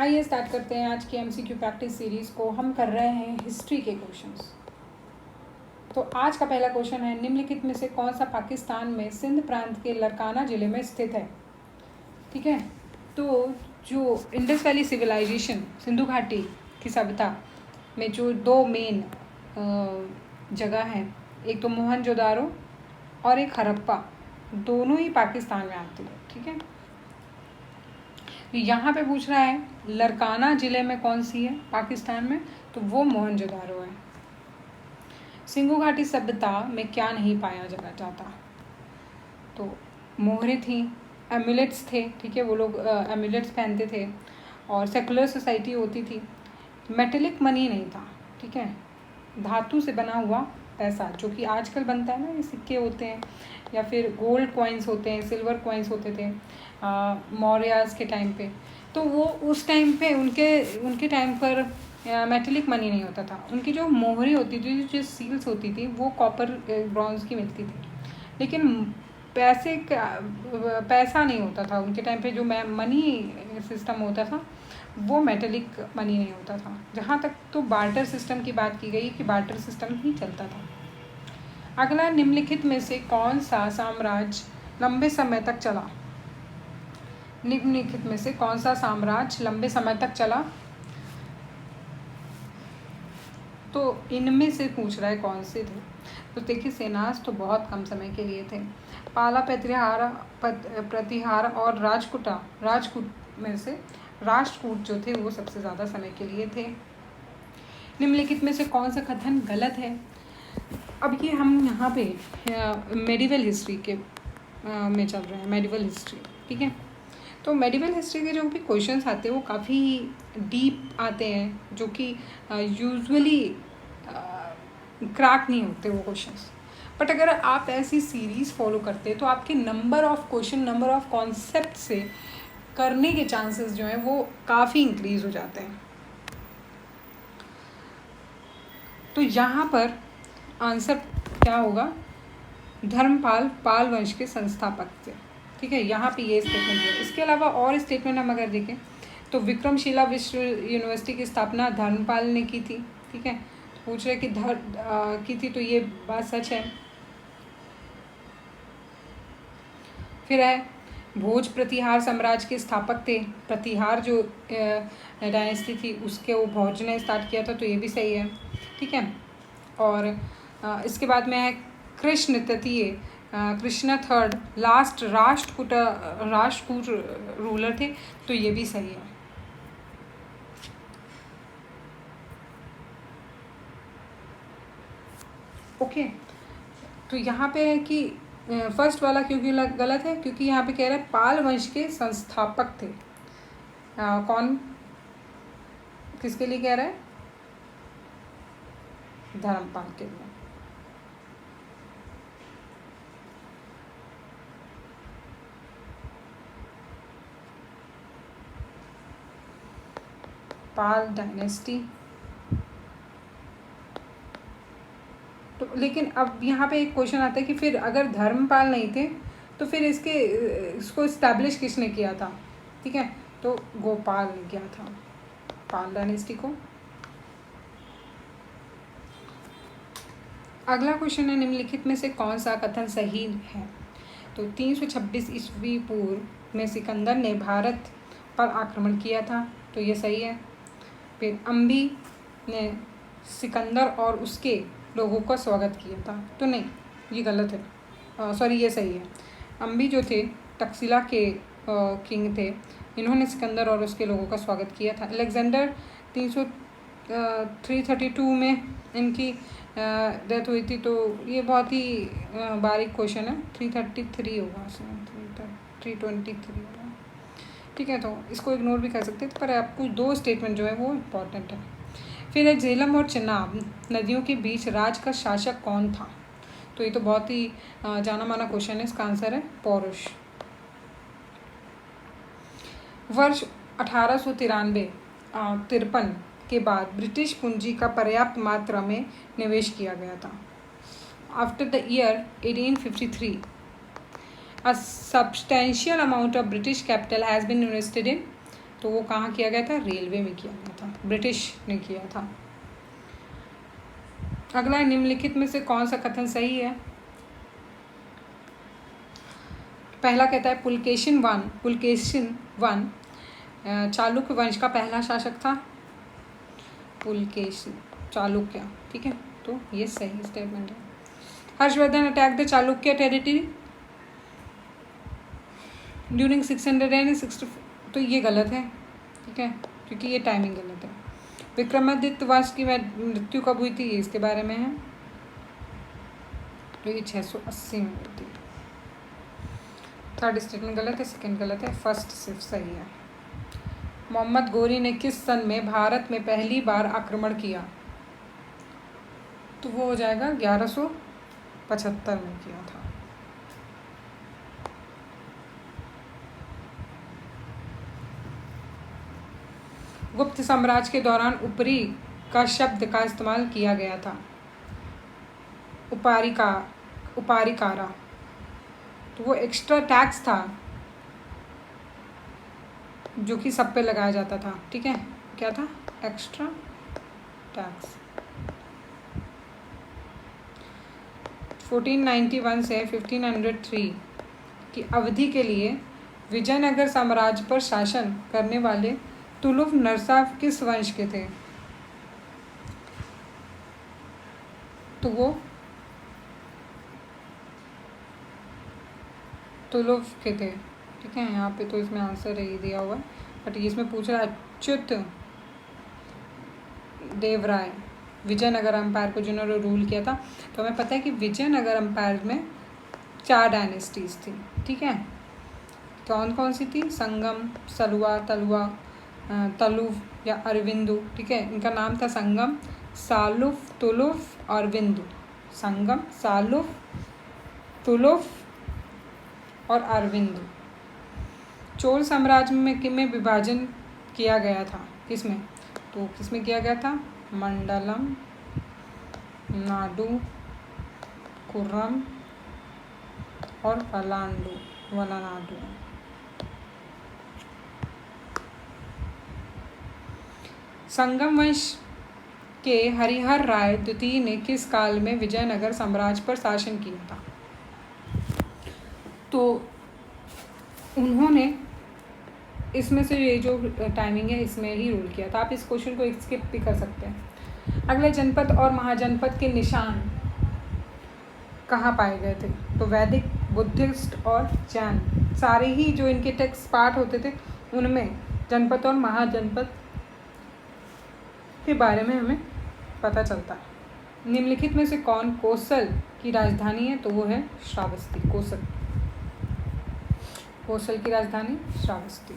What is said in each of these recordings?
आइए स्टार्ट करते हैं आज की एमसीक्यू प्रैक्टिस सीरीज़ को। हम कर रहे हैं हिस्ट्री के क्वेश्चंस। तो आज का पहला क्वेश्चन है, निम्नलिखित में से कौन सा पाकिस्तान में सिंध प्रांत के लरकाना ज़िले में स्थित है। ठीक है, तो जो इंडस वैली सिविलाइजेशन, सिंधु घाटी की सभ्यता में जो दो मेन जगह हैं, एक तो मोहनजोदारो और एक हड़प्पा, दोनों ही पाकिस्तान में आती है। ठीक है, यहाँ पे पूछ रहा है लरकाना ज़िले में कौन सी है पाकिस्तान में, तो वो मोहनजोदारो है। सिंधु घाटी सभ्यता में क्या नहीं पाया जाता, तो मोहरें थी, एम्यूलेट्स थे। ठीक है, वो लोग एम्यूलेट्स पहनते थे और सेकुलर सोसाइटी होती थी। मेटेलिक मनी नहीं था। ठीक है, धातु से बना हुआ पैसा जो कि आजकल बनता है ना, ये सिक्के होते हैं या फिर गोल्ड कॉइन्स होते हैं, सिल्वर कॉइन्स होते थे मौर्यास के टाइम पे। तो वो उस टाइम पे उनके टाइम पर मेटेलिक मनी नहीं होता था। उनकी जो मोहरें होती थी, जो सील्स होती थी, वो कॉपर ब्रॉन्ज की मिलती थी, लेकिन पैसा नहीं होता था उनके टाइम पे। जो मनी सिस्टम होता था वो मेटेलिक मनी नहीं होता था। जहाँ तक तो बार्टर सिस्टम की बात की गई कि बार्टर सिस्टम ही चलता था। अगला, निम्नलिखित में से कौन सा साम्राज्य लंबे समय तक चला। निम्नलिखित में से कौन सा साम्राज्य लंबे समय तक चला, तो इनमें से पूछ रहा है कौन से थे। तो देखिए, सेनास तो बहुत कम समय के लिए थे। पाला, प्रतिहार और राजकूट में से राष्ट्रकूट जो थे वो सबसे ज़्यादा समय के लिए थे। निम्नलिखित में से कौन सा कथन गलत है। अब ये हम यहाँ पे मेडिवल हिस्ट्री के में चल रहे हैं, मेडिवल हिस्ट्री। ठीक है, तो मेडिवल हिस्ट्री के जो भी क्वेश्चंस आते हैं वो काफ़ी डीप आते हैं, जो कि यूजुअली क्रैक नहीं होते वो क्वेश्चंस। बट अगर आप ऐसी सीरीज़ फॉलो करते हैं तो आपके number of question, number of concept से करने के चांसेस जो हैं वो काफ़ी इंक्रीज हो जाते हैं। तो यहाँ पर आंसर क्या होगा, धर्मपाल पाल वंश के संस्थापक थे। ठीक है, यहाँ पे ये स्टेटमेंट है। इसके अलावा और स्टेटमेंट हम अगर देखें तो विक्रमशिला विश्व यूनिवर्सिटी की स्थापना धर्मपाल ने की थी। ठीक है, तो पूछ रहे कि की थी, तो ये बात सच है। फिर है, भोज प्रतिहार साम्राज्य के स्थापक थे। प्रतिहार जो डायनेस्टी थी उसके वो भोज ने स्टार्ट किया था, तो ये भी सही है। ठीक है, और इसके बाद में है कृष्ण तृतीय, Krishna third last Rashtrakuta ruler थे, तो ये भी सही है। ओके, तो यहाँ पे है कि फर्स्ट वाला क्योंकि गलत है, क्योंकि यहाँ पे कह रहा है पाल वंश के संस्थापक थे। कौन, किसके लिए कह रहा है, धर्मपाल के लिए। पाल डायनेस्टी। तो लेकिन अब यहाँ पे एक क्वेश्चन आता है कि फिर अगर धर्मपाल नहीं थे तो फिर इसको इस्टेब्लिश किसने किया था। ठीक है, तो गोपाल ने किया था पाल डायनेस्टी को। अगला क्वेश्चन है, निम्नलिखित में से कौन सा कथन सही है। तो 326 ईस्वी पूर्व में सिकंदर ने भारत पर आक्रमण किया था, तो ये सही है। फिर अम्बी ने सिकंदर और उसके लोगों का स्वागत किया था, तो नहीं, ये गलत है। सॉरी, ये सही है। अम्बी जो थे तक्षशिला के किंग थे, इन्होंने सिकंदर और उसके लोगों का स्वागत किया था। अलेक्जेंडर 332 में इनकी डेथ हुई थी, तो ये बहुत ही बारीक क्वेश्चन है। 333 होगा, 323 होगा। ठीक है, तो इसको इग्नोर भी कर सकते थे, पर आपको दो स्टेटमेंट जो है वो इम्पॉर्टेंट है। फिर है, झेलम और चिनाब नदियों के बीच राज का शासक कौन था, तो ये तो बहुत ही जाना माना क्वेश्चन है। इसका आंसर है पौरुष। वर्ष 1853 के बाद ब्रिटिश पूंजी का पर्याप्त मात्रा में निवेश किया गया था। After the year 1853 a substantial amount of British capital has been invested in तो वो कहाँ किया गया था? रेलवे में किया गया था, ब्रिटिश ने किया था। अगला, निम्नलिखित में से कौन सा कथन सही है? पहला कहता है पुलकेशिन वन चालुक्य वंश का पहला शासक था। पुलकेशिन चालुक्य, ठीक है, तो ये सही स्टेटमेंट है। Harshvardhan attack the Chalukya territory during 660, तो ये गलत है, ठीक है, क्योंकि ये टाइमिंग गलत है। विक्रमादित्य वंश की मृत्यु कब हुई थी? ये इसके बारे में है, तो ये 680 में हुई थी। थर्ड स्टेटमेंट गलत है, सेकंड गलत है, फर्स्ट सिर्फ सही है। मोहम्मद गोरी ने किस सन में भारत में पहली बार आक्रमण किया? तो वो हो जाएगा 1175 में किया था। गुप्त साम्राज्य के दौरान ऊपरी का शब्द का इस्तेमाल किया गया था। उपारिकारा, तो वो एक्स्ट्रा टैक्स था जो कि सब पे लगाया जाता था, ठीक है, क्या था? Extra tax. 1491 से 1503 की अवधि के लिए विजयनगर साम्राज्य पर शासन करने वाले तुलुफ नरसाब किस वंश के थे? तो वो तुलुफ के थे, ठीक है। यहाँ पे तो इसमें आंसर यही दिया हुआ है, बट इसमें पूछ रहा है अच्युत देवराय विजयनगर एम्पायर को जिन्होंने रूल किया था। तो हमें पता है कि विजयनगर एम्पायर में 4 डायनेस्टीज थी, ठीक है। कौन कौन सी थी? संगम, सलुआ, तलुफ या अरविंदु, ठीक है। इनका नाम था संगम, सालुफ, तुलुफ और विंदु। संगम, सालुफ, तुलुफ और अरविंदु। चोल साम्राज्य में विभाजन किया गया था, किसमें? तो किसमें किया गया था? मंडलम, नाडु, कुर्रम और वलानाडु। संगम वंश के हरिहर राय द्वितीय ने किस काल में विजयनगर साम्राज्य पर शासन किया था? तो उन्होंने इसमें से ये जो टाइमिंग है इसमें ही रूल किया था। आप इस क्वेश्चन को स्किप भी कर सकते हैं। अगले, जनपद और महाजनपद के निशान कहाँ पाए गए थे? तो वैदिक, बुद्धिस्ट और जैन, सारे ही जो इनके टेक्स्ट पार्ट होते थे उनमें जनपद और महाजनपद के बारे में हमें पता चलता है। निम्नलिखित में से कौन कोसल की राजधानी है? तो वो है श्रावस्ती। कोसल की राजधानी श्रावस्ती।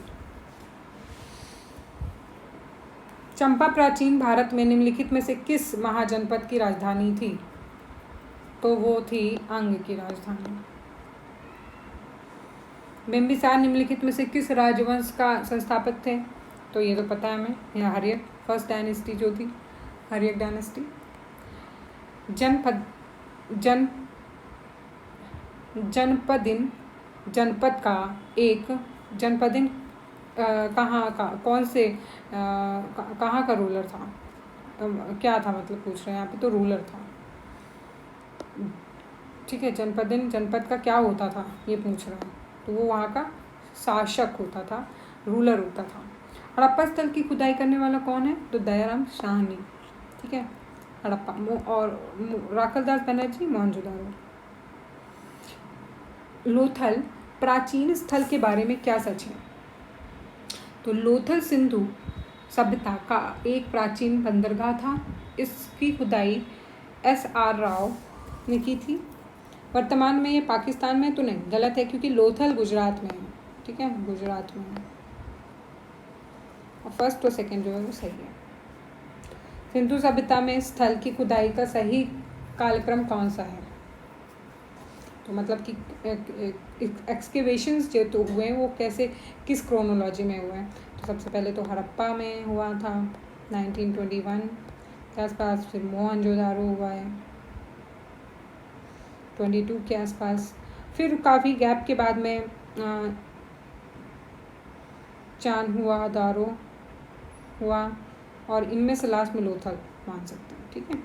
चंपा प्राचीन भारत में निम्नलिखित में से किस महाजनपद की राजधानी थी? तो वो थी अंग की राजधानी। बिंबिसार निम्नलिखित में से किस राजवंश का संस्थापक थे? तो ये तो पता है हमें, यहाँ हर्यक, फर्स्ट डायनेस्टी जो थी, हर्यक डायनेस्टी। जनपद का एक जनपदिन कहाँ का, कौन से कहाँ का रूलर था? क्या था, मतलब पूछ रहे हैं यहाँ पे, तो रूलर था, ठीक है। जनपद का क्या होता था ये पूछ रहा है, तो वो वहाँ का शासक होता था, रूलर होता था। हड़प्पा स्थल की खुदाई करने वाला कौन है? तो दयाराम साहनी, ठीक है। हड़प्पा और राखलदास बनर्जी मोहनजोदारो। लोथल प्राचीन स्थल के बारे में क्या सच है? तो लोथल सिंधु सभ्यता का एक प्राचीन बंदरगाह था। इसकी खुदाई SR राव ने की थी। वर्तमान में ये पाकिस्तान में तो नहीं, गलत है, क्योंकि लोथल गुजरात में है, ठीक है, गुजरात में है। और फर्स्ट और सेकंड जो है वो सही है। सिंधु सभ्यता में स्थल की खुदाई का सही कालक्रम कौन सा है? तो मतलब कि एक्सकेवेशंस जो तो हुए वो कैसे, किस क्रोनोलॉजी में हुए हैं? तो सबसे पहले तो हड़प्पा में हुआ था 1921 के आसपास, फिर मोहनजोदारो हुआ है 22 के आसपास, फिर काफ़ी गैप के बाद में चान हुआ, दारो हुआ, और इनमें से लास्ट में लोथल मान सकते हैं। ठीक है।